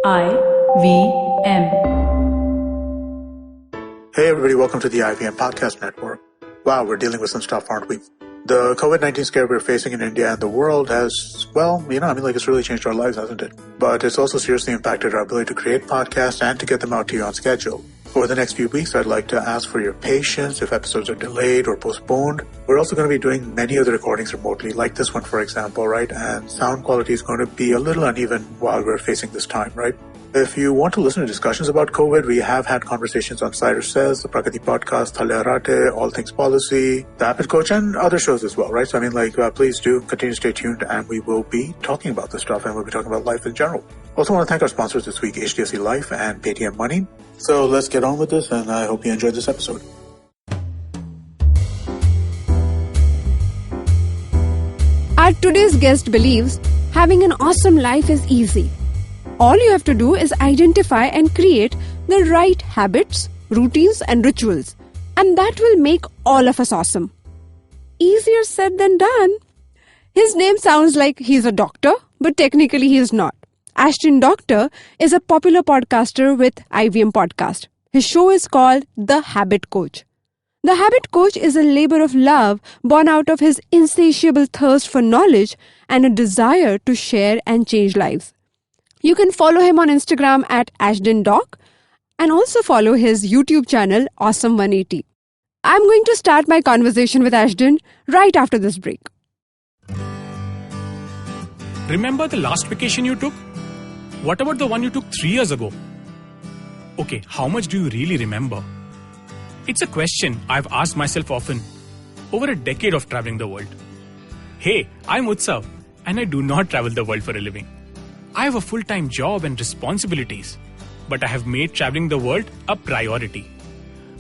IVM. Hey everybody, welcome to the IVM Podcast Network. Wow, we're dealing with some stuff, aren't we? The COVID-19 scare we're facing in India and the world has, it's really changed our lives, hasn't it? But it's also seriously impacted our ability to create podcasts and to get them out to you on schedule. Over the next few weeks, I'd like to ask for your patience if episodes are delayed or postponed. We're also going to be doing many of the recordings remotely, like this one, for example, right? And sound quality is going to be a little uneven while we're facing this time, right? If you want to listen to discussions about COVID, we have had conversations on Cider Says, the Prakati Podcast, Thale Arate, All Things Policy, the Depict Coach, and other shows as well, right? So, please do continue to stay tuned, and we will be talking about this stuff, and we'll be talking about life in general. Also want to thank our sponsors this week, HDFC Life and Paytm Money. So let's get on with this, and I hope you enjoyed this episode. Our today's guest believes having an awesome life is easy. All you have to do is identify and create the right habits, routines, and rituals, and that will make all of us awesome. Easier said than done. His name sounds like he's a doctor, but technically he is not. Ashdin Doctor is a popular podcaster with IVM Podcast. His show is called The Habit Coach. The Habit Coach is a labor of love born out of his insatiable thirst for knowledge and a desire to share and change lives. You can follow him on Instagram at Ashdin Doc and also follow his YouTube channel Awesome180. I'm going to start my conversation with Ashdin right after this break. Remember the last vacation you took? What about the one you took 3 years ago? Okay, how much do you really remember? It's a question I've asked myself often over a decade of traveling the world. Hey, I'm Utsav and I do not travel the world for a living. I have a full-time job and responsibilities, but I have made traveling the world a priority.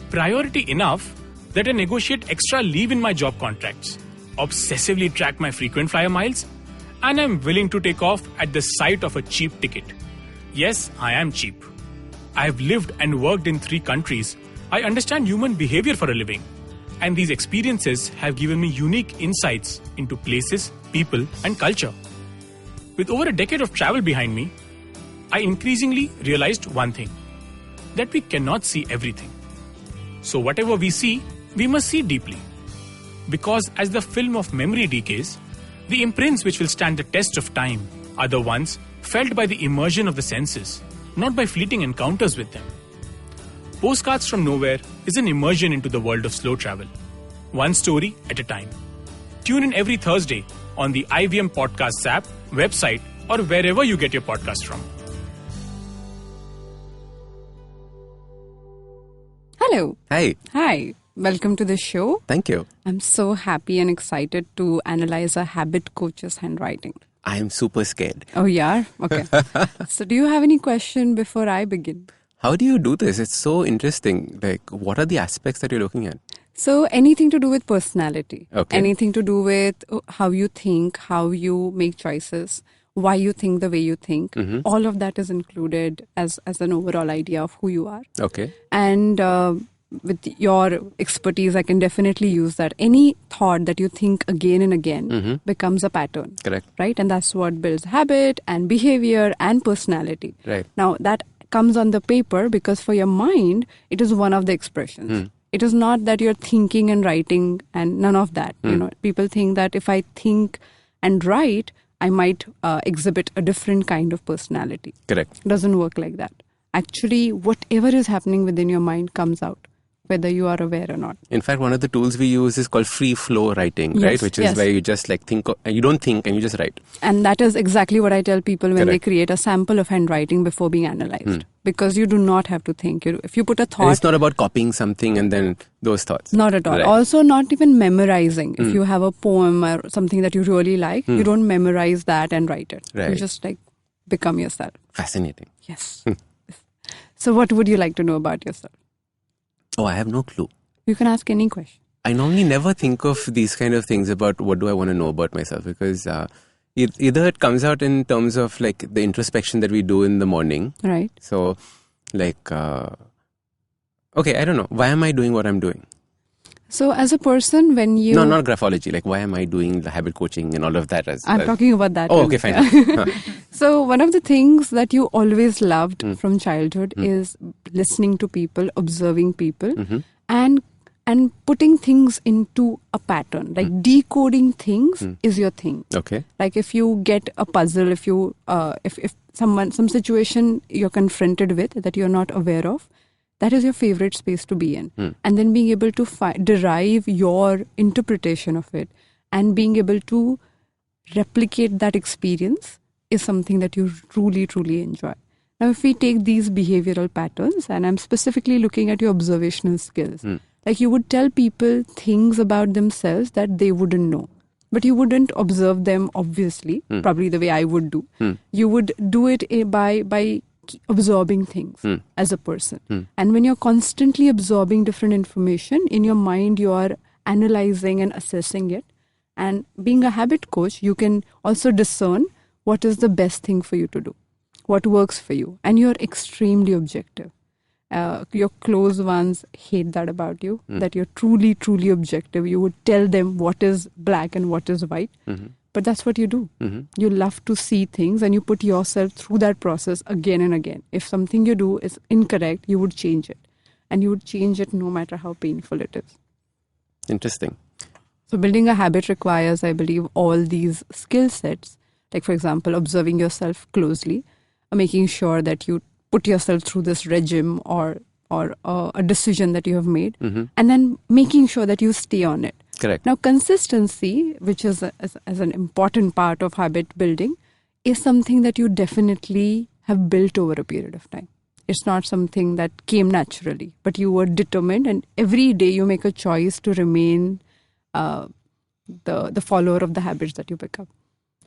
Priority enough that I negotiate extra leave in my job contracts, obsessively track my frequent flyer miles, and I'm willing to take off at the sight of a cheap ticket. Yes, I am cheap. I have lived and worked in 3 countries. I understand human behavior for a living, and these experiences have given me unique insights into places, people, and culture. With over a decade of travel behind me, I increasingly realized one thing, that we cannot see everything. So whatever we see, we must see deeply. Because as the film of memory decays, the imprints which will stand the test of time are the ones felt by the immersion of the senses, not by fleeting encounters with them. Postcards from Nowhere is an immersion into the world of slow travel, one story at a time. Tune in every Thursday on the IVM Podcasts app, website, or wherever you get your podcast from. Hello. Hi. Hi. Welcome to the show. Thank you. I'm so happy and excited to analyze a habit coach's handwriting. I am super scared. Oh, yeah? Okay. So do you have any question before I begin? How do you do this? It's so interesting. What are the aspects that you're looking at? So anything to do with personality. Okay. Anything to do with how you think, how you make choices, why you think the way you think. Mm-hmm. All of that is included as an overall idea of who you are. Okay. And with your expertise, I can definitely use that. Any thought that you think again and again becomes a pattern. Correct. Right? And that's what builds habit and behavior and personality. Right. Now, that comes on the paper because for your mind, it is one of the expressions. It is not that you're thinking and writing and none of that. You know, people think that if I think and write, I might exhibit a different kind of personality. Correct. It doesn't work like that. Actually, whatever is happening within your mind comes out, whether you are aware or not. In fact, one of the tools we use is called free flow writing, Yes, right? Which is yes. where you just think, you don't think and you just write. And that is exactly what I tell people when they Correct. create a sample of handwriting before being analyzed. Because you do not have to think. If you put a And thought... it's not about copying something and then those thoughts. Not at all. Right. Also, not even memorizing. If you have a poem or something that you really like, you don't memorize that and write it. You Right. just become yourself. Fascinating. Yes. So what would you like to know about yourself? Oh, I have no clue. You can ask any question. I normally never think of these kind of things about what do I want to know about myself because either it comes out in terms of the introspection that we do in the morning. Right. So okay, I don't know. Why am I doing what I'm doing? So as a person, when you... No, not graphology. Like, why am I doing the habit coaching and all of that? I'm talking about that. Oh, okay, fine. Huh. So one of the things that you always loved from childhood is listening to people, observing people, and putting things into a pattern. Like decoding things is your thing. Okay. Like if you get a puzzle, if some situation you're confronted with that you're not aware of, that is your favorite space to be in. And then being able to derive your interpretation of it and being able to replicate that experience is something that you truly, truly enjoy. Now, if we take these behavioral patterns, and I'm specifically looking at your observational skills, like you would tell people things about themselves that they wouldn't know. But you wouldn't observe them, obviously, probably the way I would do. You would do it by absorbing things as a person. And when you're constantly absorbing different information, in your mind you are analyzing and assessing it. And being a habit coach, you can also discern what is the best thing for you to do, what works for you. And you're extremely objective. Your close ones hate that about you, that you're truly, truly objective. You would tell them what is black and what is white. But that's what you do. You love to see things and you put yourself through that process again and again. If something you do is incorrect, you would change it. And you would change it no matter how painful it is. Interesting. So building a habit requires, I believe, all these skill sets. Like, for example, observing yourself closely, making sure that you put yourself through this regime or a decision that you have made, and then making sure that you stay on it. Correct. Now, consistency, which is as an important part of habit building, is something that you definitely have built over a period of time. It's not something that came naturally, but you were determined, and every day you make a choice to remain the follower of the habits that you pick up.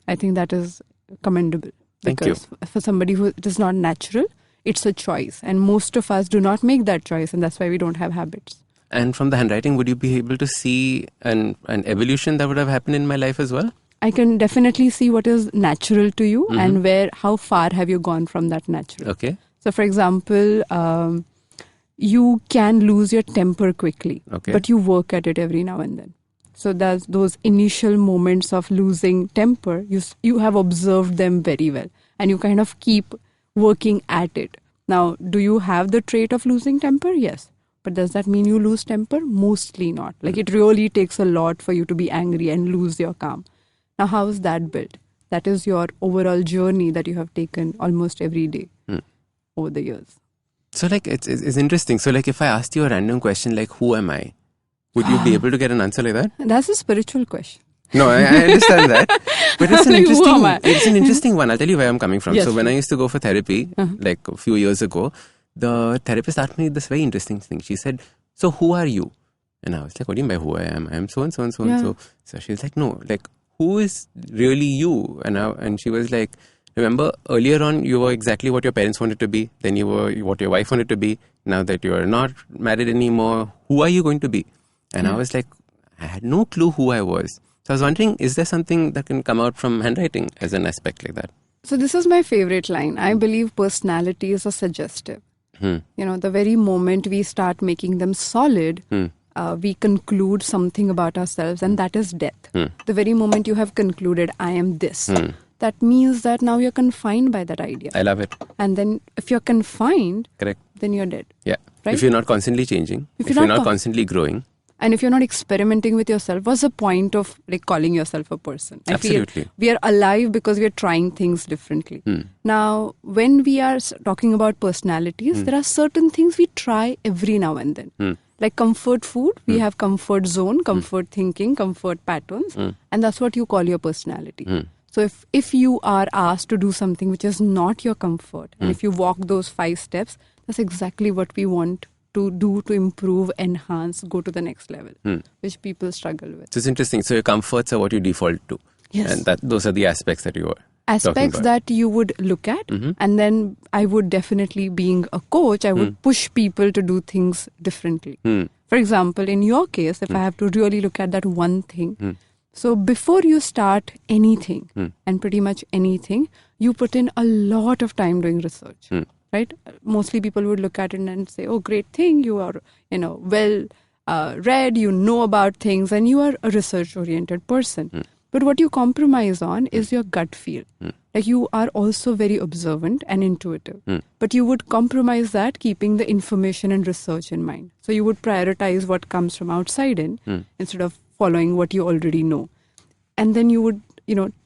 I think that is commendable. Thank you. Because for somebody who it is not natural, it's a choice. And most of us do not make that choice, and that's why we don't have habits. And from the handwriting, would you be able to see an evolution that would have happened in my life as well? I can definitely see what is natural to you and how far have you gone from that natural. Okay. So, for example, you can lose your temper quickly, but you work at it every now and then. So there's those initial moments of losing temper, you have observed them very well, and you kind of keep working at it. Now, do you have the trait of losing temper? Yes. But does that mean you lose temper? Mostly not. Like, it really takes a lot for you to be angry and lose your calm. Now, how is that built? That is your overall journey that you have taken almost every day over the years. So, like, it's interesting. So, like, if I asked you a random question, like, who am I? Would you be able to get an answer like that? That's a spiritual question. No, I understand that. But it's an interesting one. I'll tell you where I'm coming from. Yes, so when I used to go for therapy, like a few years ago, the therapist asked me this very interesting thing. She said, so who are you? And I was like, what do you mean by who I am? I am so and so and so and so. So she was like, no, like, who is really you? And she was like, remember earlier on you were exactly what your parents wanted to be. Then you were what your wife wanted to be. Now that you are not married anymore, who are you going to be? And I was like, I had no clue who I was. So I was wondering, is there something that can come out from handwriting as an aspect like that? So this is my favorite line. I believe personalities are suggestive. You know, the very moment we start making them solid, we conclude something about ourselves, and that is death. The very moment you have concluded, I am this, that means that now you're confined by that idea. I love it. And then if you're confined, Correct. then you're dead. Yeah. Right? If you're not constantly changing, if you're not constantly growing. And if you're not experimenting with yourself, what's the point of like calling yourself a person? Absolutely. I feel we are alive because we are trying things differently. Now, when we are talking about personalities, there are certain things we try every now and then. Like comfort food, we have comfort zone, comfort thinking, comfort patterns. And that's what you call your personality. So if you are asked to do something which is not your comfort, and if you walk those 5 steps, that's exactly what we want to do to improve, enhance, go to the next level, which people struggle with. So it's interesting. So your comforts are what you default to. Yes. And those are the aspects that you are aspects that you would look at. And then I would definitely, being a coach, I would push people to do things differently. For example, in your case, if I have to really look at that one thing, so before you start anything, and pretty much anything, you put in a lot of time doing research. Right? Mostly people would look at it and say, oh, great thing, you are, well read, you know about things, and you are a research-oriented person. But what you compromise on is your gut feel. Like you are also very observant and intuitive. But you would compromise that keeping the information and research in mind. So you would prioritize what comes from outside in instead of following what you already know. And then you would,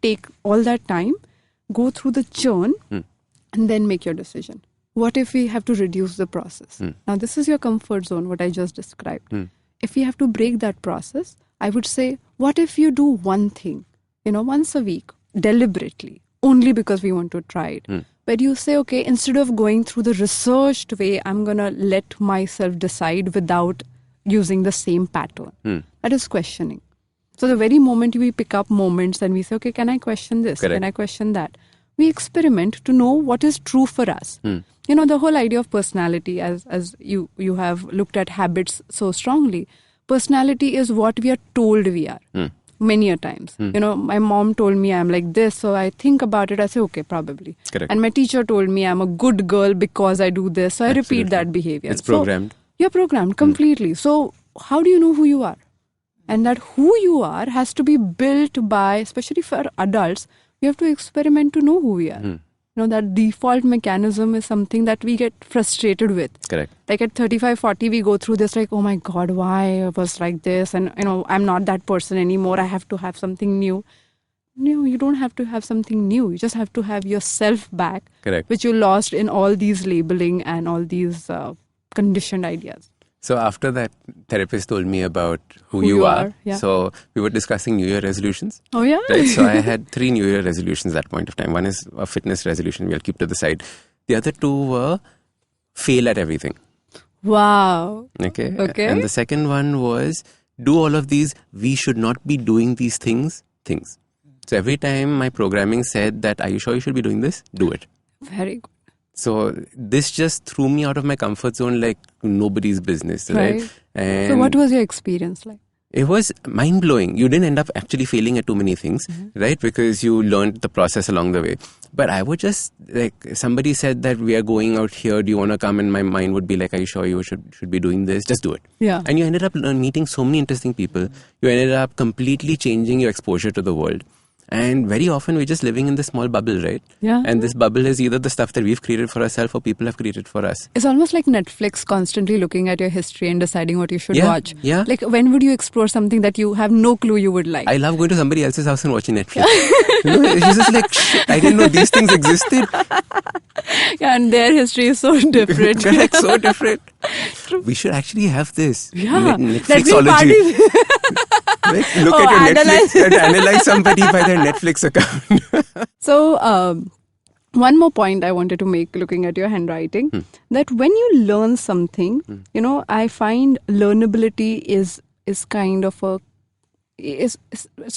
take all that time, go through the churn, and then make your decision. What if we have to reduce the process? Now, this is your comfort zone, what I just described. If we have to break that process, I would say, what if you do one thing, once a week, deliberately, only because we want to try it. But you say, okay, instead of going through the researched way, I'm going to let myself decide without using the same pattern. That is questioning. So the very moment we pick up moments and we say, okay, can I question this? Correct. Can I question that? We experiment to know what is true for us. The whole idea of personality, as you have looked at habits so strongly, personality is what we are told we are. Many a times. My mom told me I'm like this, so I think about it, I say, okay, probably. Correct. And my teacher told me I'm a good girl because I do this, so I repeat that behavior. It's programmed. You're programmed completely. So how do you know who you are? And that who you are has to be built by, especially for adults, we have to experiment to know who we are. That default mechanism is something that we get frustrated with. Correct. Like at 35, 40, we go through this like, oh my God, why I was like this? And, I'm not that person anymore. I have to have something new. No, you don't have to have something new. You just have to have yourself back. Correct. Which you lost in all these labeling and all these conditioned ideas. So after that, therapist told me about who you are. Yeah. So we were discussing New Year resolutions. Oh, yeah? Right? So I had 3 New Year resolutions at that point of time. One is a fitness resolution we'll keep to the side. The other 2 were fail at everything. Wow. Okay. Okay. And the second one was do all of these, we should not be doing these things. So every time my programming said that, are you sure you should be doing this? Do it. Very good. So this just threw me out of my comfort zone like nobody's business, right? And so what was your experience like? It was mind-blowing. You didn't end up actually failing at too many things, right? Because you learned the process along the way. But I would just, like, somebody said that we are going out here, do you want to come? And my mind would be like, are you sure you should be doing this? Just do it. Yeah. And you ended up meeting so many interesting people. You ended up completely changing your exposure to the world. And very often we're just living in this small bubble, right? Yeah. And this bubble is either the stuff that we've created for ourselves or people have created for us. It's almost like Netflix constantly looking at your history and deciding what you should watch. Yeah. Like when would you explore something that you have no clue you would like? I love going to somebody else's house and watching Netflix. It's just like, shit, I didn't know these things existed. Yeah, and their history is so different. Correct, so different. We should actually have this. Yeah. Netflixology. Look at your Netflix and analyze somebody by their Netflix account. So, one more point I wanted to make looking at your handwriting, that when you learn something, I find learnability is kind of it's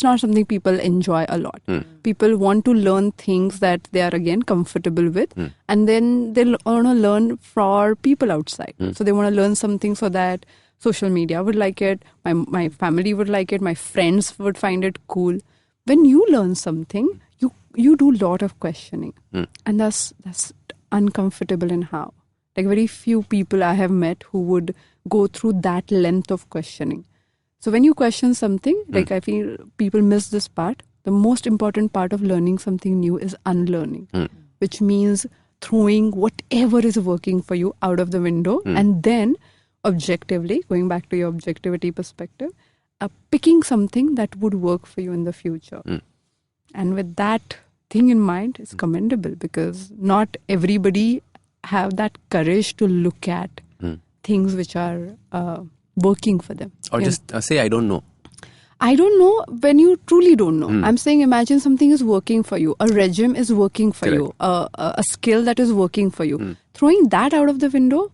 not something people enjoy a lot. People want to learn things that they are again comfortable with, and then they want to learn for people outside. So they want to learn something so that social media would like it, my family would like it, my friends would find it cool. When you learn something, you do a lot of questioning, and that's uncomfortable in how. Like very few people I have met who would go through that length of questioning. So when you question something, like I feel people miss this part. The most important part of learning something new is unlearning, which means throwing whatever is working for you out of the window and then objectively, going back to your objectivity perspective, picking something that would work for you in the future. And with that thing in mind, it's commendable because not everybody have that courage to look at things which are working for them. Or just say, I don't know. I don't know when you truly don't know. I'm saying imagine something is working for you. A regime is working for you. A skill that is working for you. Throwing that out of the window,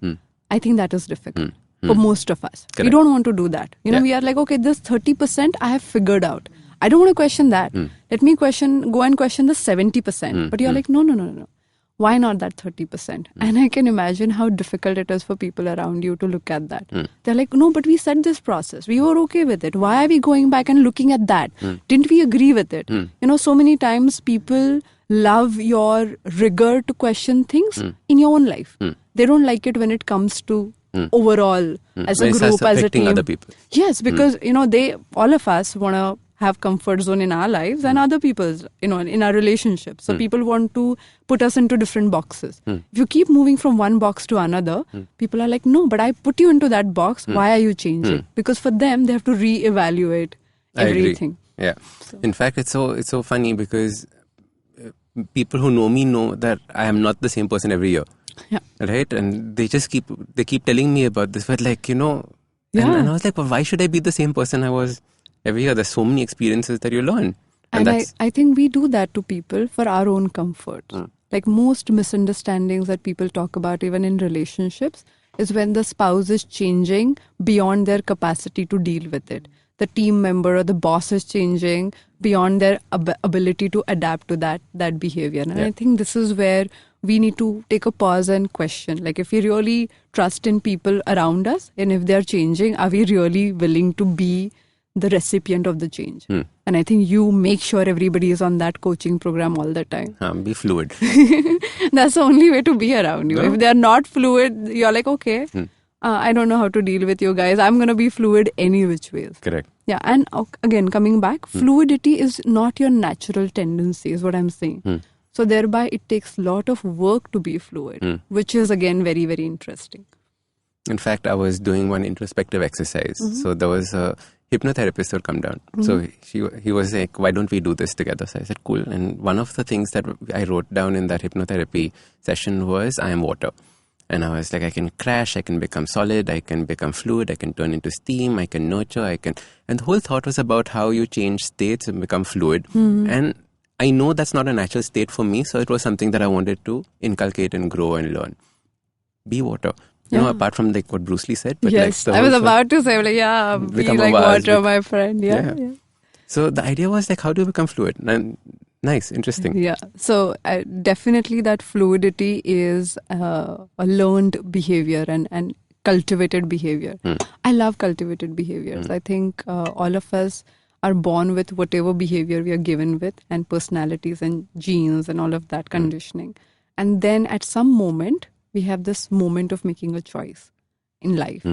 I think that is difficult for most of us. Correct. We don't want to do that. We are like, okay, this 30% I have figured out. I don't want to question that. Let me go and question the 70%. But you're like, no. Why not that 30%? And I can imagine how difficult it is for people around you to look at that. They're like, no, but we said this process. We were okay with it. Why are we going back and looking at that? Didn't we agree with it? So many times people love your rigor to question things in your own life. They don't like it when it comes to overall as a When it group, starts as a affecting team. other people. Yes, because all of us want to have comfort zone in our lives and other people's, in our relationships. So people want to put us into different boxes. If you keep moving from one box to another, people are like, no, but I put you into that box. Why are you changing? Because for them, they have to reevaluate everything. I agree. Yeah. In fact, it's so funny because people who know me know that I am not the same person every year. Yeah. Right? And they keep telling me about this, but and I was like, well, why should I be the same person I was every year? There's so many experiences that you learn. And I think we do that to people for our own comfort. Like most misunderstandings that people talk about, even in relationships, is when the spouse is changing beyond their capacity to deal with it. The team member or the boss is changing beyond their ability to adapt to that behavior. And I think this is where we need to take a pause and question. Like, if we really trust in people around us, and if they're changing, are we really willing to be the recipient of the change? And I think you make sure everybody is on that coaching program all the time. Be fluid. That's the only way to be around you. No? If they're not fluid, you're like, okay, I don't know how to deal with you guys. I'm going to be fluid any which ways. Correct. Yeah. And again, coming back, fluidity is not your natural tendency, is what I'm saying. So thereby, it takes a lot of work to be fluid, which is, again, very, very interesting. In fact, I was doing one introspective exercise. So there was a hypnotherapist who had come down. So he was like, why don't we do this together? So I said, cool. And one of the things that I wrote down in that hypnotherapy session was, I am water. And I was like, I can crash, I can become solid, I can become fluid, I can turn into steam, I can nurture, And the whole thought was about how you change states and become fluid. And I know that's not a natural state for me, so it was something that I wanted to inculcate and grow and learn. Be water. Apart from like what Bruce Lee said. But yes, I was about to say, be like water, my friend. Yeah. So the idea was like, how do you become fluid? And nice, interesting. Yeah. So definitely that fluidity is a learned behavior and cultivated behavior. I love cultivated behaviors. I think all of us are born with whatever behavior we are given with, and personalities and genes and all of that conditioning. And then at some moment, we have this moment of making a choice in life.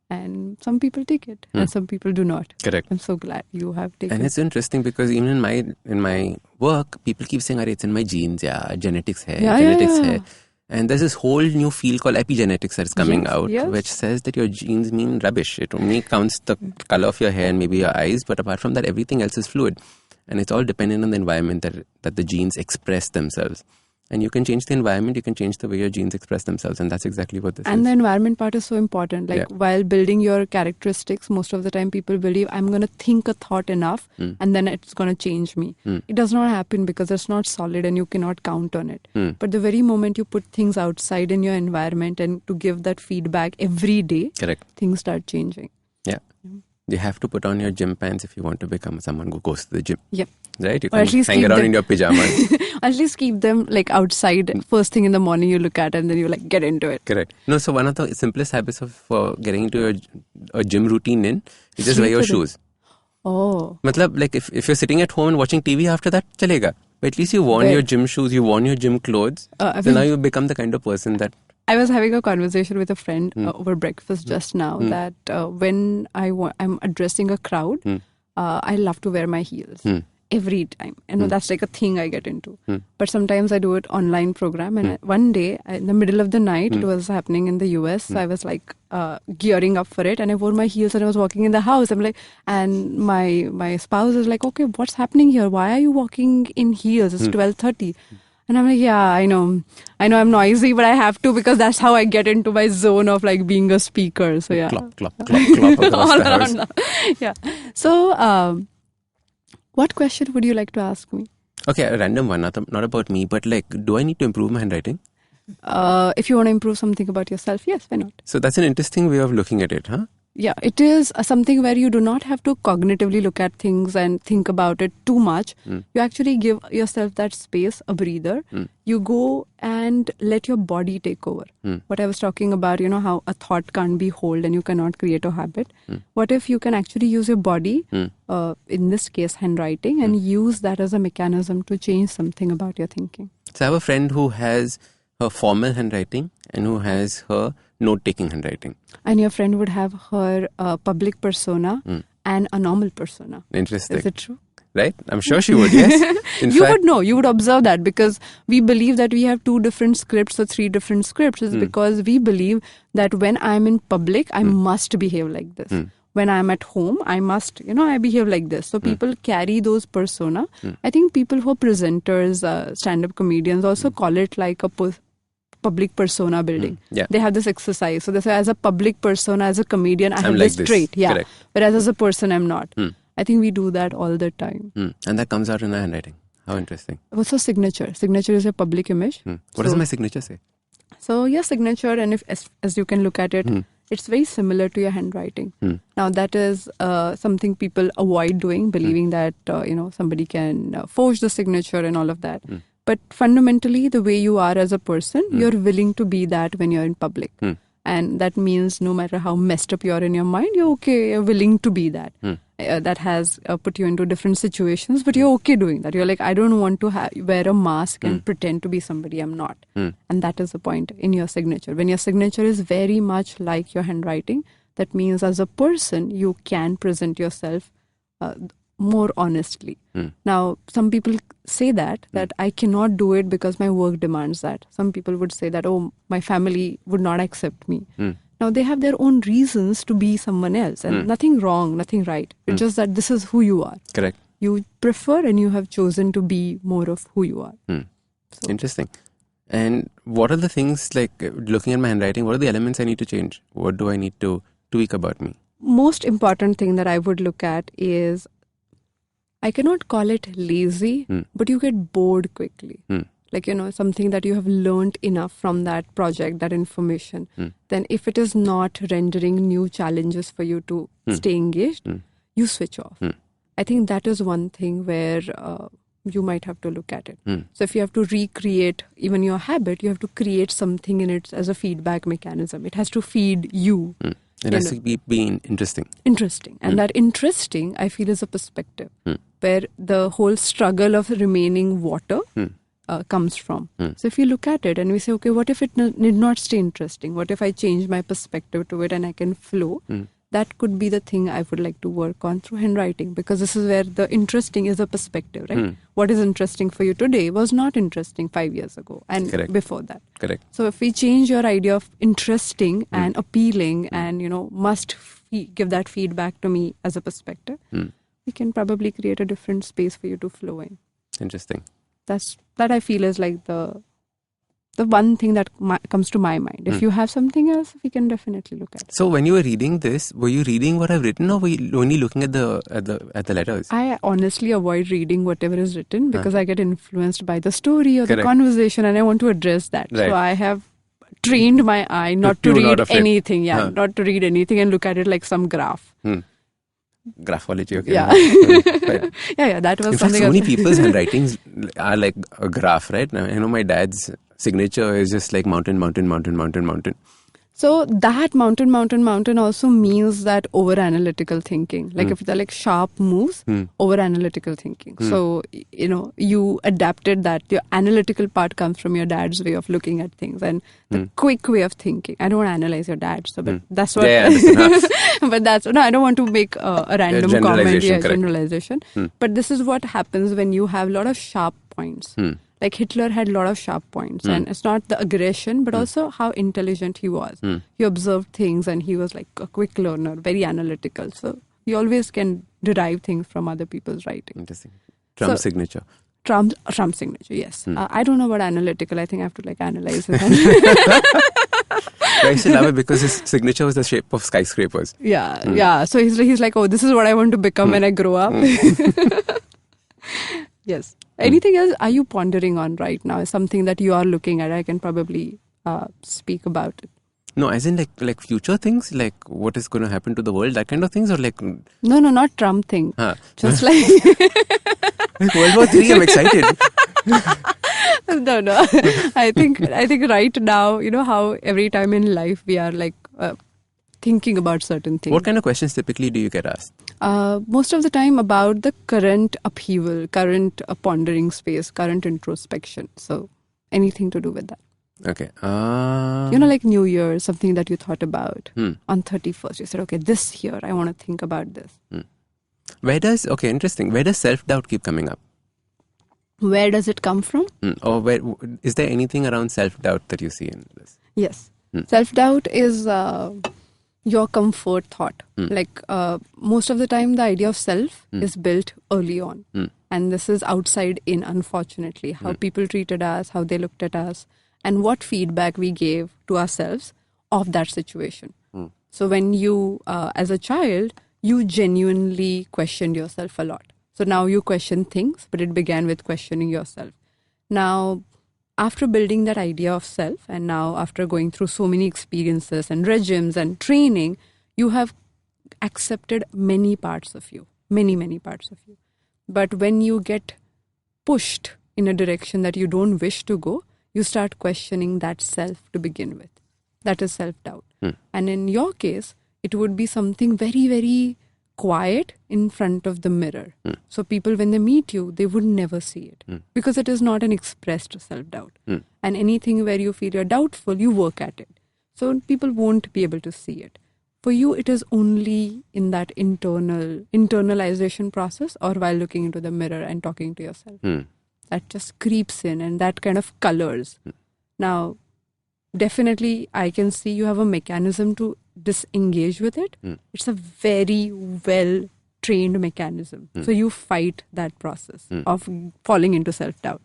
And some people take it and some people do not. Correct. I'm so glad you have taken it. And it's interesting because even in my work, people keep saying, it's in my genes, genetics hai, genetics hai. And there's this whole new field called epigenetics that's coming out, which says that your genes mean rubbish. It only counts the color of your hair and maybe your eyes, but apart from that, everything else is fluid. And it's all dependent on the environment that the genes express themselves. And you can change the environment, you can change the way your genes express themselves. And that's exactly what this is. And the environment part is so important. Like while building your characteristics, most of the time people believe I'm going to think a thought enough and then it's going to change me. It does not happen because it's not solid and you cannot count on it. But the very moment you put things outside in your environment and to give that feedback every day, things start changing. Yeah. You have to put on your gym pants if you want to become someone who goes to the gym. Yep. Right? You can hang around in your pajamas. At least keep them like outside. First thing in the morning you look at and then you like get into it. Correct. No, so one of the simplest habits for getting into a gym routine is just wear your shoes. Oh. Matlab, like if you're sitting at home and watching TV after that, chalega. But at least you worn your gym shoes, you worn your gym clothes. So now you become the kind of person that... I was having a conversation with a friend over breakfast just now that when I'm addressing a crowd, I love to wear my heels. Every time. And that's like a thing I get into. But sometimes I do it online program. And one day, in the middle of the night, it was happening in the US. I was like gearing up for it. And I wore my heels and I was walking in the house. I'm like, and my spouse is like, okay, what's happening here? Why are you walking in heels? It's 12:30. And I'm like, yeah, I know I'm noisy, but I have to because that's how I get into my zone of like being a speaker. So yeah. Clop all around. Yeah. So, what question would you like to ask me? Okay, a random one, not about me, but like, do I need to improve my handwriting? If you want to improve something about yourself, yes, why not? So that's an interesting way of looking at it, huh? Yeah, it is something where you do not have to cognitively look at things and think about it too much. You actually give yourself that space, a breather. You go and let your body take over. What I was talking about, how a thought can't be held and you cannot create a habit. What if you can actually use your body, in this case handwriting, and use that as a mechanism to change something about your thinking? So I have a friend who has her formal handwriting and who has her note-taking handwriting. And your friend would have her public persona and a normal persona. Interesting. Is it true? Right? I'm sure she would, yes. You would know. You would observe that because we believe that we have 2 different scripts or 3 different scripts. It's because we believe that when I'm in public, I must behave like this. When I'm at home, I must, I behave like this. So people carry those persona. I think people who are presenters, stand-up comedians also call it like a public persona building. Yeah. They have this exercise. So they say, as a public persona, as a comedian, I have like this trait. Yeah. Correct. Whereas as a person, I'm not. I think we do that all the time. And that comes out in our handwriting. How interesting. Also signature. Signature is a public image. What does my signature say? So your signature, and if as you can look at it, it's very similar to your handwriting. Now that is something people avoid doing, believing that somebody can forge the signature and all of that. But fundamentally, the way you are as a person, you're willing to be that when you're in public. And that means no matter how messed up you are in your mind, you're okay, you're willing to be that. That has put you into different situations, but you're okay doing that. You're like, I don't want to wear a mask and pretend to be somebody I'm not. And that is the point in your signature. When your signature is very much like your handwriting, that means as a person, you can present yourself more honestly. Now, some people say that I cannot do it because my work demands that. Some people would say that, oh, my family would not accept me. Now, they have their own reasons to be someone else, and nothing wrong, nothing right. It's just that this is who you are. Correct. You prefer and you have chosen to be more of who you are. So. Interesting. And what are the things, like looking at my handwriting, what are the elements I need to change? What do I need to tweak about me? Most important thing that I would look at is, I cannot call it lazy, but you get bored quickly. Like, something that you have learned enough from that project, that information. Then if it is not rendering new challenges for you to stay engaged, you switch off. I think that is one thing where you might have to look at it. So if you have to recreate even your habit, you have to create something in it as a feedback mechanism. It has to feed you. It has to be interesting. Interesting. And that interesting, I feel, is a perspective where the whole struggle of remaining water comes from. So if you look at it and we say, okay, what if it did not stay interesting? What if I change my perspective to it and I can flow? That could be the thing I would like to work on through handwriting, because this is where the interesting is a perspective, right? What is interesting for you today was not interesting 5 years ago and before that. Correct. So if we change your idea of interesting and appealing and, must give that feedback to me as a perspective, we can probably create a different space for you to flow in. Interesting. That I feel is like the one thing that comes to my mind. If you have something else, we can definitely look at it. So when you were reading this, were you reading what I've written, or were you only looking at the letters? I honestly avoid reading whatever is written because I get influenced by the story or the conversation, and I want to address that. Right. So I have trained my eye not to read anything. Not to read anything and look at it like some graph. Graphology, okay. Yeah. Yeah, that was in something. Fact, so many people's handwritings are like a graph, right? Now, my dad's signature is just like mountain, mountain, mountain, mountain, mountain. So that mountain, mountain, mountain also means that over-analytical thinking. Like if they're like sharp moves, over-analytical thinking. So, you adapted that. Your analytical part comes from your dad's way of looking at things and the quick way of thinking. I don't want to analyze your dad, so but that's what. But I don't want to make a random comment. Generalization. But this is what happens when you have a lot of sharp points. Like Hitler had a lot of sharp points, and it's not the aggression, but also how intelligent he was. He observed things, and he was like a quick learner, very analytical. So you always can derive things from other people's writing. Interesting. Trump signature. Trump signature, yes. I don't know about analytical. I think I have to analyze it. I used to love it because his signature was the shape of skyscrapers. Yeah. So he's like, oh, this is what I want to become when I grow up. Yes. Anything else are you pondering on right now? Something that you are looking at? I can probably speak about it. No, as in like future things, like what is going to happen to the world, that kind of things, or like... No, not Trump thing. Just like... like World War III, I'm excited. No. I think right now, how every time in life we are thinking about certain things. What kind of questions typically do you get asked? Most of the time about the current upheaval, current pondering space, current introspection. So anything to do with that. Okay. Like New Year, something that you thought about on 31st. You said, okay, this year I want to think about this. Interesting. Where does self-doubt keep coming up? Where does it come from? Or is there anything around self-doubt that you see in this? Yes. Self-doubt is your comfort thought. Like most of the time, the idea of self is built early on. And this is outside in, unfortunately. How people treated us, how they looked at us, and what feedback we gave to ourselves of that situation. So when you, as a child, you genuinely questioned yourself a lot. So now you question things, but it began with questioning yourself. Now, after building that idea of self, and now after going through so many experiences and regimes and training, you have accepted many parts of you, many parts of you. But when you get pushed in a direction that you don't wish to go, you start questioning that self to begin with. That is self-doubt. And in your case, it would be something very, very quiet in front of the mirror. So people, when they meet you, they would never see it because it is not an expressed self-doubt. And anything where you feel you're doubtful, you work at it. So people won't be able to see it. For you, it is only in that internalization process or while looking into the mirror and talking to yourself. That just creeps in and that kind of colors. Now, definitely, I can see you have a mechanism to disengage with it. It's a very well-trained mechanism. So you fight that process of falling into self-doubt.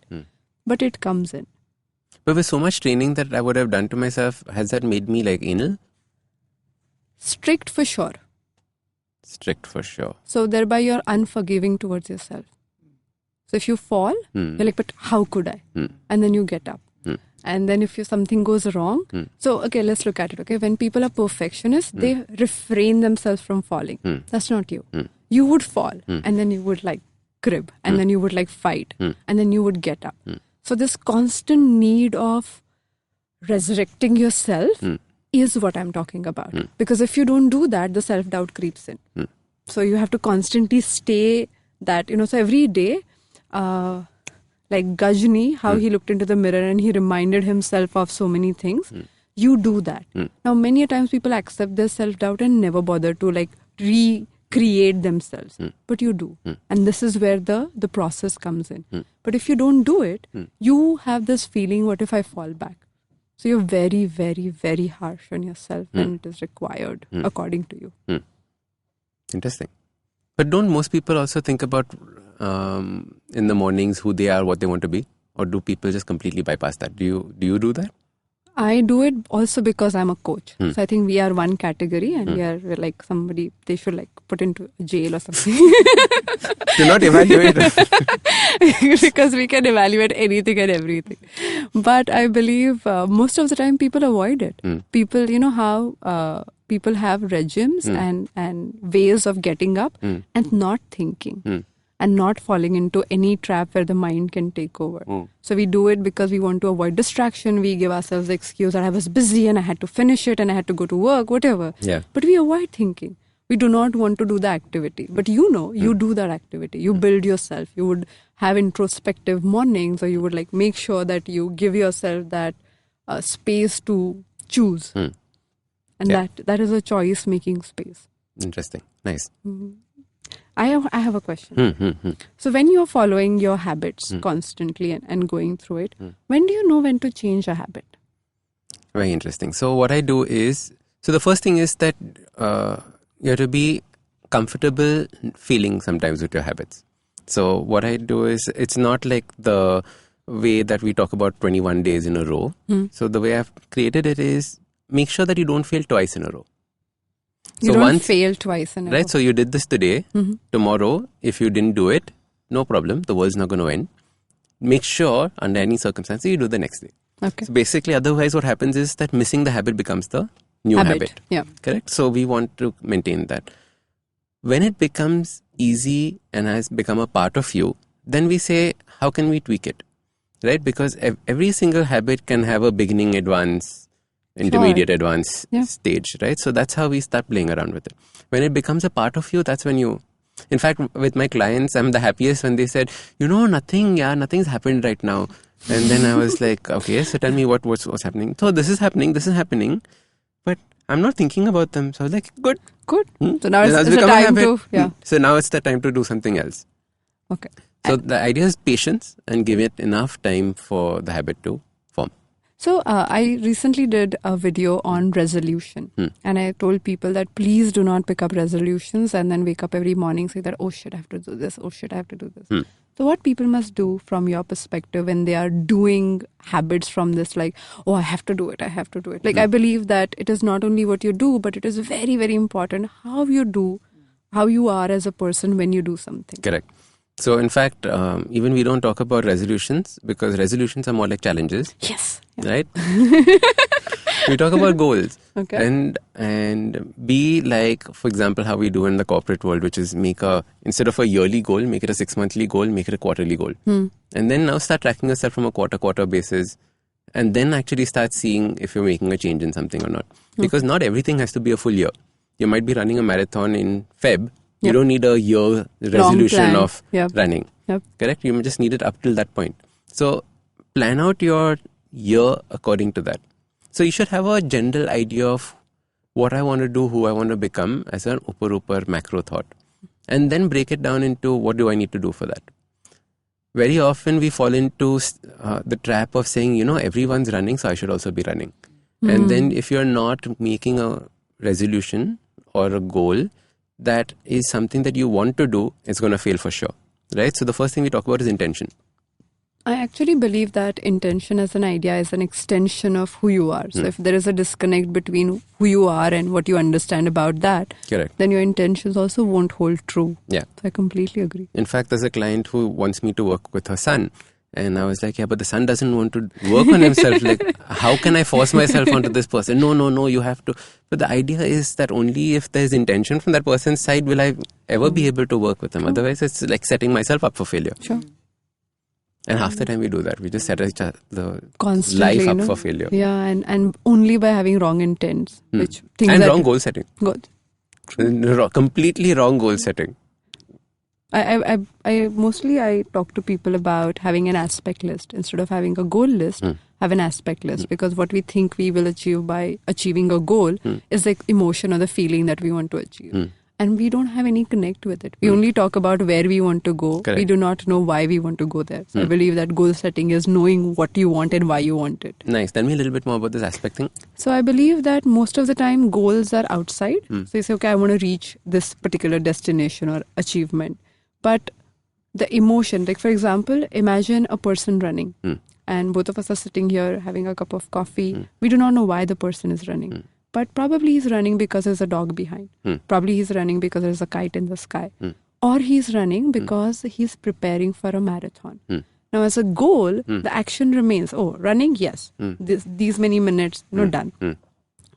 But it comes in. But with so much training that I would have done to myself, has that made me like anal? Strict for sure. Strict for sure. So thereby you're unforgiving towards yourself. So if you fall, you're like, but how could I? And then you get up. And then if something goes wrong, so okay, let's look at it. Okay, when people are perfectionists, they refrain themselves from falling. That's not you. You would fall and then you would like crib and then you would like fight and then you would get up. So this constant need of resurrecting yourself is what I'm talking about. Because if you don't do that, the self-doubt creeps in. So you have to constantly stay that, so every day, like Gajni, how he looked into the mirror and he reminded himself of so many things. You do that. Now, many a times people accept their self-doubt and never bother to like recreate themselves. But you do. And this is where the process comes in. But if you don't do it, you have this feeling, what if I fall back? So you're very, very, very harsh on yourself when it is required, according to you. Interesting. But don't most people also think about in the mornings who they are, what they want to be? Or do people just completely bypass that? Do you do that? I do it also because I'm a coach. So I think we are one category and we're like somebody, they should like put into jail or something. Do not evaluate. Because we can evaluate anything and everything. But I believe most of the time people avoid it. People, how people have regimes and ways of getting up and not thinking. And not falling into any trap where the mind can take over. So we do it because we want to avoid distraction. We give ourselves the excuse that I was busy and I had to finish it and I had to go to work, whatever. Yeah. But we avoid thinking. We do not want to do the activity. But you do that activity. You build yourself. You would have introspective mornings, or you would like make sure that you give yourself that space to choose. And that is a choice-making space. Interesting. Nice. I have a question. So when you're following your habits constantly and going through it, when do you know when to change a habit? Very interesting. So what I do is, the first thing is that you have to be comfortable feeling sometimes with your habits. So what I do is, it's not like the way that we talk about 21 days in a row. So the way I've created it is, make sure that you don't fail twice in a row. You don't fail twice in a row. Right, so you did this today. Tomorrow, if you didn't do it, no problem. The world's not going to end. Make sure, under any circumstances, you do the next day. Okay. So basically, otherwise what happens is that missing the habit becomes the new habit. Yeah. Correct? So we want to maintain that. When it becomes easy and has become a part of you, then we say, how can we tweak it? Right? Because every single habit can have a beginning, advance, intermediate, advanced stage, right? So that's how we start playing around with it. When it becomes a part of you, that's when you... In fact, with my clients, I'm the happiest when they said, nothing's happened right now. And then I was like, okay, so tell me what's happening. So this is happening, but I'm not thinking about them. So I was like, good. So now it's become the a time habit. to, So now it's the time to do something else. Okay. So the idea is patience and give it enough time for the habit to form. So I recently did a video on resolution, and I told people that please do not pick up resolutions and then wake up every morning say that, oh shit, I have to do this. Oh shit, I have to do this. So what people must do from your perspective when they are doing habits from this, like, oh, I have to do it. Like, I believe that it is not only what you do, but it is very, very important how you are as a person when you do something. Correct. So in fact, even we don't talk about resolutions because resolutions are more like challenges. Yes. Right? We talk about goals. Okay. And be like, for example, how we do in the corporate world, which is instead of a yearly goal, make it a 6-monthly goal, make it a quarterly goal. And then now start tracking yourself from a quarter basis. And then actually start seeing if you're making a change in something or not. Because not everything has to be a full year. You might be running a marathon in Feb. You don't need a year resolution of running. Correct? You just need it up till that point. So plan out your year according to that. So you should have a general idea of what I want to do, who I want to become as an upper macro thought. And then break it down into what do I need to do for that. Very often we fall into the trap of saying, everyone's running, so I should also be running. And then if you're not making a resolution or a goal that is something that you want to do, it's going to fail for sure. Right? So the first thing we talk about is intention. I actually believe that intention as an idea is an extension of who you are. So if there is a disconnect between who you are and what you understand about that, correct, then your intentions also won't hold true. Yeah. So I completely agree. In fact, there's a client who wants me to work with her son. And I was like, yeah, but the son doesn't want to work on himself. Like, how can I force myself onto this person? No, you have to. But the idea is that only if there's intention from that person's side will I ever be able to work with them. Otherwise, it's like setting myself up for failure. Sure. And half the time we do that. We just set the constantly, life up for failure. Yeah, and only by having wrong intents. Wrong goal setting. Good. Completely wrong goal setting. I mostly talk to people about having an aspect list. Instead of having a goal list, have an aspect list. Because what we think we will achieve by achieving a goal is the emotion or the feeling that we want to achieve. And we don't have any connect with it. We only talk about where we want to go. Correct. We do not know why we want to go there. So I believe that goal setting is knowing what you want and why you want it. Nice. Tell me a little bit more about this aspect thing. So I believe that most of the time goals are outside. So you say, okay, I want to reach this particular destination or achievement. But the emotion, like for example, imagine a person running. And both of us are sitting here having a cup of coffee. We do not know why the person is running. But probably he's running because there's a dog behind. Probably he's running because there's a kite in the sky. Or he's running because he's preparing for a marathon. Now as a goal, the action remains, running, yes. These many minutes, done.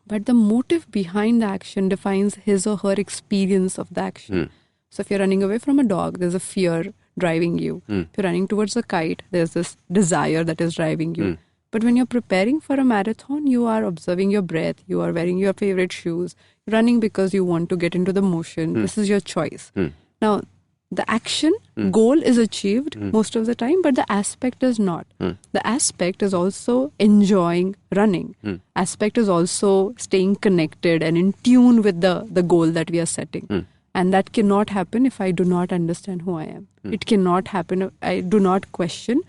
But the motive behind the action defines his or her experience of the action. So if you're running away from a dog, there's a fear driving you. If you're running towards a kite, there's this desire that is driving you. But when you're preparing for a marathon, you are observing your breath, you are wearing your favorite shoes, running because you want to get into the motion. This is your choice. Now, the action, goal is achieved most of the time, but the aspect is not. The aspect is also enjoying running. Aspect is also staying connected and in tune with the goal that we are setting. And that cannot happen if I do not understand who I am. It cannot happen if I do not question,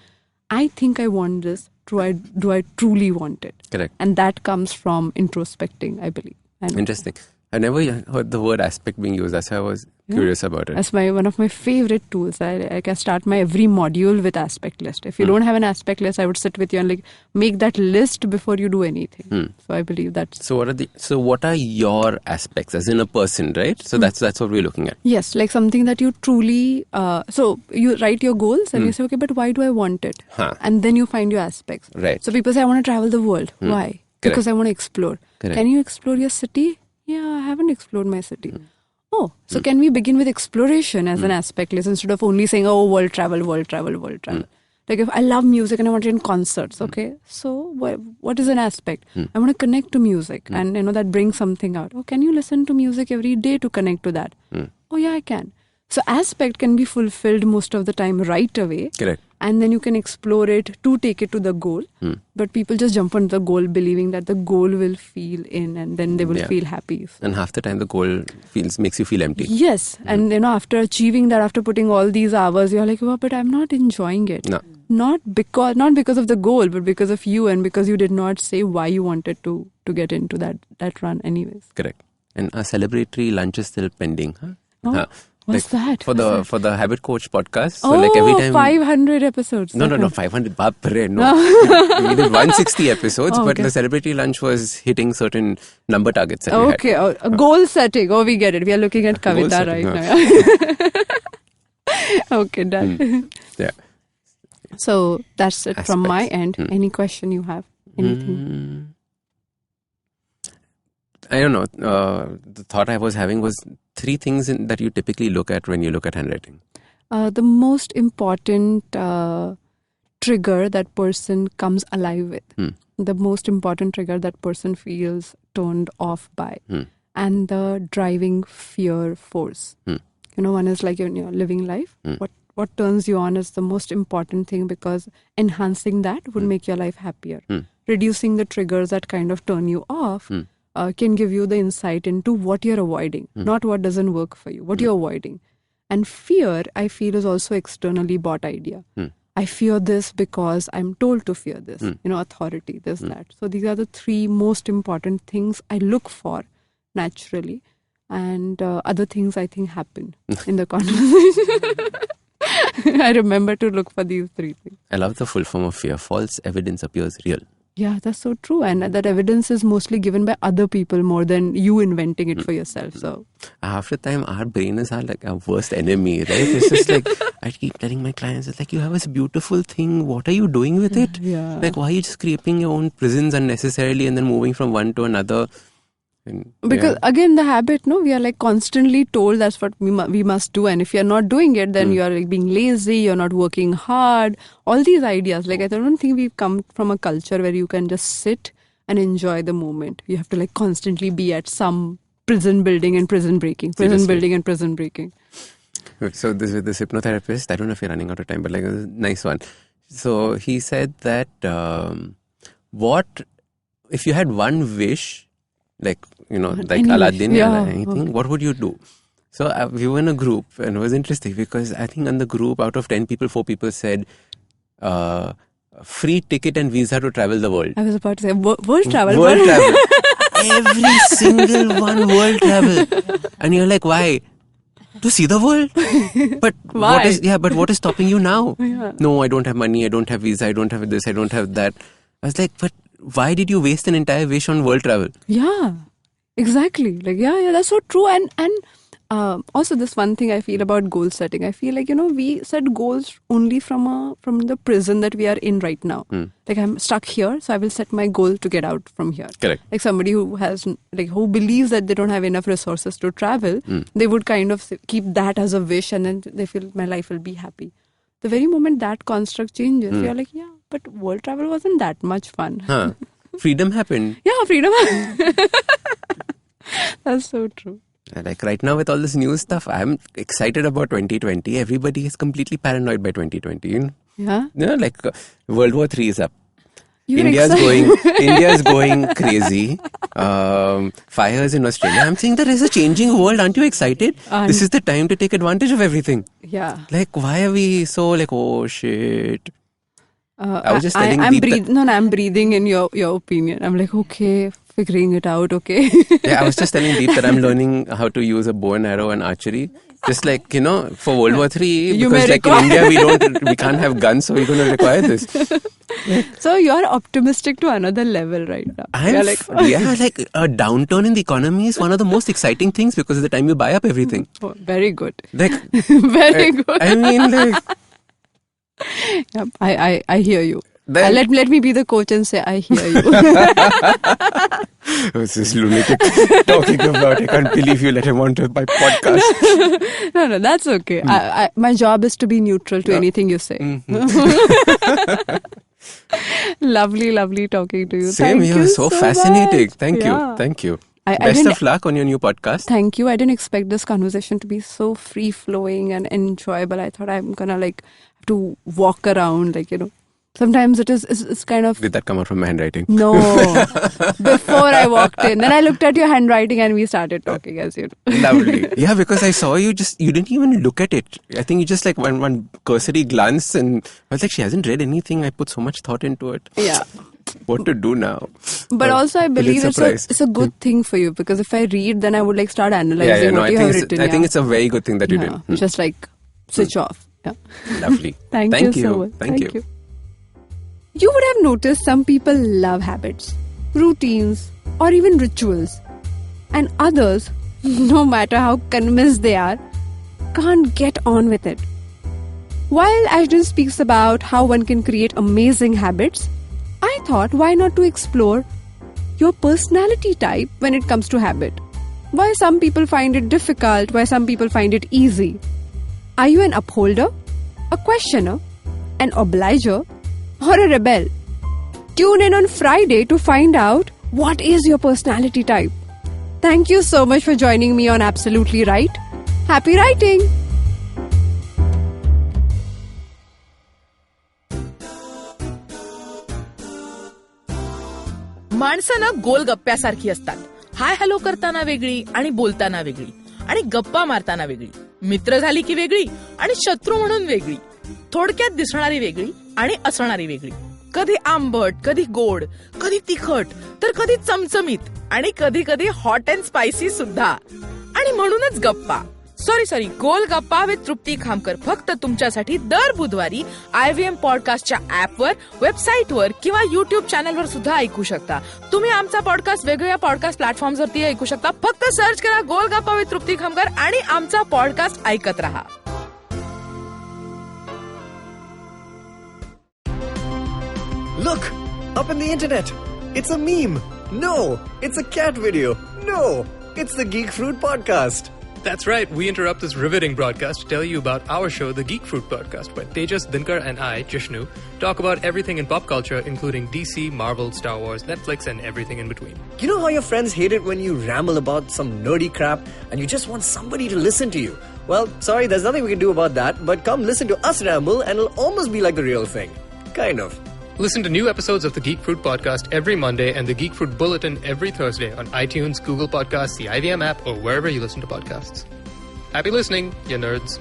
I think I want this. Do I truly want it? Correct. And that comes from introspecting, I believe. Interesting. I never heard the word aspect being used. That's why I was curious about it. That's one of my favorite tools. I can start my every module with aspect list. If you don't have an aspect list, I would sit with you and make that list before you do anything. So I believe that's... So what are your aspects as in a person, right? So that's what we're looking at. Yes, like something that you truly... so you write your goals and you say, okay, but why do I want it? And then you find your aspects. Right. So people say, I want to travel the world. Why? Correct. Because I want to explore. Correct. Can you explore your city? Yeah, I haven't explored my city. So can we begin with exploration as an aspect list instead of only saying, world travel. Like if I love music and I want it in concerts, okay, so what is an aspect? I want to connect to music and that brings something out. Can you listen to music every day to connect to that? Oh yeah, I can. So aspect can be fulfilled most of the time right away. Correct. And then you can explore it to take it to the goal. But people just jump on the goal believing that the goal will feel in and then they will feel happy. And half the time the goal makes you feel empty. Yes. And after achieving that, after putting all these hours, you're like, oh, but I'm not enjoying it. No. Not because of the goal, but because of you and because you did not say why you wanted to get into that run anyways. Correct. And a celebratory lunch is still pending. Huh? Oh. What's that? For the Habit Coach podcast. So like every time 500 episodes. No, 500. Bapre, no. We did 160 episodes, but the celebrity lunch was hitting certain number targets. That we had. Goal setting. Oh, we get it. We are looking at Kavita right now. Okay, done. Yeah. So that's it from my end. Any question you have? Anything? I don't know. The thought I was having was 3 things that you typically look at when you look at handwriting. The most important trigger that person comes alive with. The most important trigger that person feels turned off by. And the driving fear force. One is like in your living life. What turns you on is the most important thing because enhancing that would make your life happier. Reducing the triggers that kind of turn you off can give you the insight into what you're avoiding, not what doesn't work for you, what you're avoiding. And fear, I feel, is also externally bought idea. I fear this because I'm told to fear this, authority, this, that. So these are the 3 most important things I look for naturally. And other things I think happen in the conversation. I remember to look for these 3 things. I love the full form of fear. False evidence appears real. Yeah, that's so true. And that evidence is mostly given by other people more than you inventing it for yourself. So half the time, our brain is like our worst enemy, right? It's just like, I keep telling my clients, it's like, you have this beautiful thing. What are you doing with it? Yeah. Like, why are you just creating your own prisons unnecessarily and then moving from one to another? Because again, the habit, we are like constantly told that's what we must do. And if you're not doing it, then you are like being lazy, you're not working hard. All these ideas. Like, I don't think we've come from a culture where you can just sit and enjoy the moment. You have to like constantly be at some prison building and prison breaking. Building and prison breaking. So this hypnotherapist, I don't know if you're running out of time, but like a nice one. So he said that what if you had one wish, like, like Aladdin or anything, what would you do? So we were in a group and it was interesting because I think in the group, out of 10 people, 4 people said free ticket and visa to travel the world. I was about to say world travel. World travel. Every single one, world travel. And you're like, why? To see the world? But why? What is stopping you now? Yeah. No, I don't have money, I don't have visa, I don't have this, I don't have that. I was like, but why did you waste an entire wish on world travel? Yeah, exactly. Like, yeah, that's so true. And also this one thing I feel about goal setting. I feel like, we set goals only from the prison that we are in right now. Like, I'm stuck here, so I will set my goal to get out from here. Correct. Like somebody who believes that they don't have enough resources to travel, they would kind of keep that as a wish and then they feel my life will be happy. The very moment that construct changes, you're like, yeah, but world travel wasn't that much fun. Huh. Freedom happened. Yeah, freedom. That's so true. Like right now with all this new stuff, I'm excited about 2020. Everybody is completely paranoid by 2020. Yeah? Like World War III is up. You're India's going crazy. Fires in Australia. I'm saying that there's a changing world. Aren't you excited? This is the time to take advantage of everything. Yeah. Like, why are we so like, oh shit? I was just telling I'm breathing in your opinion. I'm like, okay, figuring it out, okay. Yeah, I was just telling Deep that I'm learning how to use a bow and arrow and archery. Just like, for World War III, because like in India, we can't have guns, so we're going to require this. So you're optimistic to another level right now. like a downturn in the economy is one of the most exciting things because of the time you buy up everything. Oh, very good. Like, very good. I mean, like... Yep, I hear you. Let me be the coach and say, I hear you. What's this lunatic talking about? I can't believe you let him onto my podcast. No, that's okay. My job is to be neutral to anything you say. Lovely talking to you. Same here. So fascinating. Thank you. Best of luck on your new podcast. Thank you. I didn't expect this conversation to be so free-flowing and enjoyable. I thought I'm gonna have to walk around, Sometimes it's kind of... Did that come out from my handwriting? No. Before I walked in. Then I looked at your handwriting and we started talking, as you know. Lovely. Yeah, because I saw you you didn't even look at it. I think you just one cursory glance, and I was like, she hasn't read anything. I put so much thought into it. Yeah. What to do now? But also I believe it's a good thing for you, because if I read, then I would start analyzing what you have written. I think it's a very good thing that you did. Just switch off. Yeah. Lovely. Thank you so much. Thank you. You would have noticed some people love habits, routines, or even rituals. And others, no matter how convinced they are, can't get on with it. While Ashdin speaks about how one can create amazing habits, I thought, why not to explore your personality type when it comes to habit? Why some people find it difficult, why some people find it easy. Are you an upholder, a questioner, an obliger, or a rebel? Tune in on Friday to find out what is your personality type. Thank you so much for joining me on Absolutely Right. Happy writing! माणसं ना गोलगप्प्यासारखी असतात. Hi hello करताना वेगळी आणि बोलताना वेगळी आणि गप्पा मारताना वेगळी, मित्र झाली की वेगळी आणि शत्रू म्हणून वेगळी, थोडक्यात दिसणारी वेगळी आणि असणारी वेगळी. कधी आंबट, कधी गोड, कधी तिखट, तर कधी चमचमीत आणि कधी कधी हॉट अँड स्पायसी सुद्धा. आणि म्हणूनच गप्पा गोल गप्पा विथ तृप्ती खामकर फक्त तुमच्यासाठी दर बुधवारी IVM पॉडकास्टच्या ऍपवर, वेबसाईटवर किंवा युट्यूब चॅनलवर सुद्धा ऐकू शकता. तुम्ही आमचा पॉडकास्ट वेगवेगळ्या पॉडकास्ट प्लॅटफॉर्मवरती ऐकू शकता. फक्त सर्च करा गोल गप्पा विथ तृप्ती खामकर आणि आमचा पॉडकास्ट ऐकत रहा. Look! Up in the internet! It's a meme! No! It's a cat video! No! It's the Geek Fruit Podcast! That's right. We interrupt this riveting broadcast to tell you about our show, the Geek Fruit Podcast, where Tejas, Dinkar, and I, Jishnu, talk about everything in pop culture, including DC, Marvel, Star Wars, Netflix, and everything in between. You know how your friends hate it when you ramble about some nerdy crap and you just want somebody to listen to you? Well, sorry, there's nothing we can do about that, but come listen to us ramble and it'll almost be like the real thing. Kind of. Listen to new episodes of the Geek Fruit Podcast every Monday and the Geek Fruit Bulletin every Thursday on iTunes, Google Podcasts, the IVM app, or wherever you listen to podcasts. Happy listening, you nerds.